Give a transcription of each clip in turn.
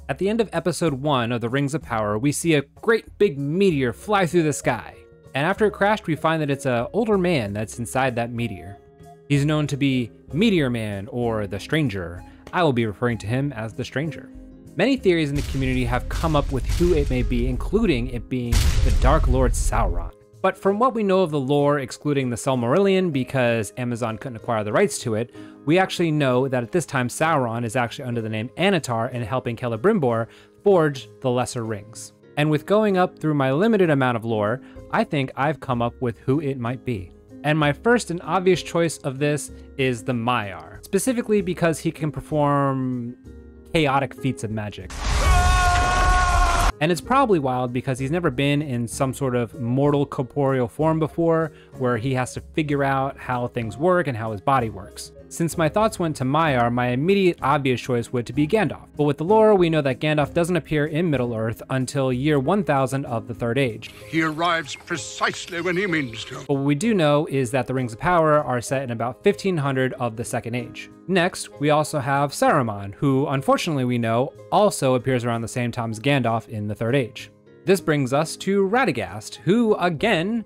At the end of episode 1 of the Rings of Power, we see a great big meteor fly through the sky. And after it crashed, we find that it's an older man that's inside that meteor. He's known to be Meteor Man or the Stranger. I will be referring to him as the Stranger. Many theories in the community have come up with who it may be, including it being the Dark Lord Sauron. But from what we know of the lore, excluding the Silmarillion because Amazon couldn't acquire the rights to it, we actually know that at this time Sauron is actually under the name Anatar and helping Celebrimbor forge the Lesser Rings. And with going up through my limited amount of lore, I think I've come up with who it might be. And my first and obvious choice of this is the Maiar, specifically because he can perform chaotic feats of magic. And it's probably wild because he's never been in some sort of mortal corporeal form before, where he has to figure out how things work and how his body works. Since my thoughts went to Maiar, my immediate obvious choice would to be Gandalf. But with the lore, we know that Gandalf doesn't appear in Middle-earth until year 1000 of the Third Age. He arrives precisely when he means to. But what we do know is that the Rings of Power are set in about 1500 of the Second Age. Next, we also have Saruman, who unfortunately we know also appears around the same time as Gandalf in the Third Age. This brings us to Radagast, who again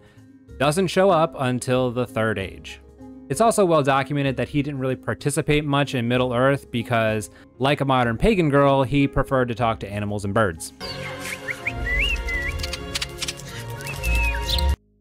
doesn't show up until the Third Age. It's also well documented that he didn't really participate much in Middle-earth because, like a modern pagan girl, he preferred to talk to animals and birds.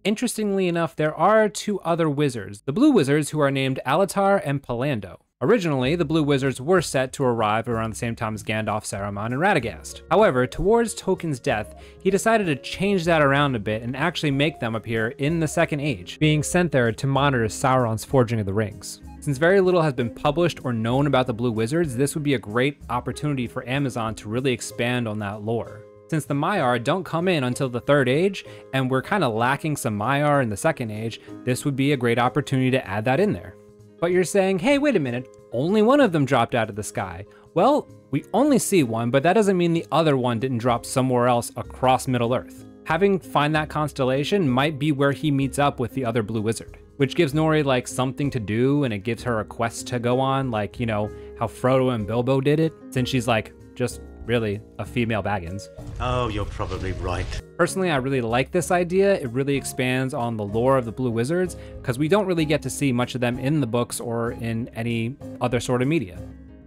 Interestingly enough, there are two other wizards, the Blue Wizards, who are named Alatar and Palando. Originally, the Blue Wizards were set to arrive around the same time as Gandalf, Saruman, and Radagast. However, towards Tolkien's death, he decided to change that around a bit and actually make them appear in the Second Age, being sent there to monitor Sauron's forging of the rings. Since very little has been published or known about the Blue Wizards, this would be a great opportunity for Amazon to really expand on that lore. Since the Maiar don't come in until the Third Age, and we're kind of lacking some Maiar in the Second Age, this would be a great opportunity to add that in there. But you're saying, hey, wait a minute, only one of them dropped out of the sky. Well, we only see one, but that doesn't mean the other one didn't drop somewhere else across Middle-earth. Having find that constellation might be where he meets up with the other Blue Wizard, which gives Nori like something to do, and it gives her a quest to go on, like, you know, how Frodo and Bilbo did it, since she's like just really a female Baggins. Oh, you're probably right. Personally, I really like this idea. It really expands on the lore of the Blue Wizards, because we don't really get to see much of them in the books or in any other sort of media.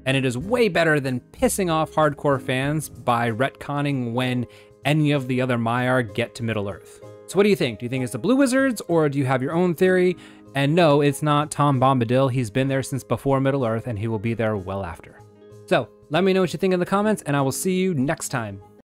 And it is way better than pissing off hardcore fans by retconning when any of the other Maiar get to Middle-earth. So what do you think? Do you think it's the Blue Wizards, or do you have your own theory? And no, it's not Tom Bombadil. He's been there since before Middle-earth, and he will be there well after. So let me know what you think in the comments, and I will see you next time.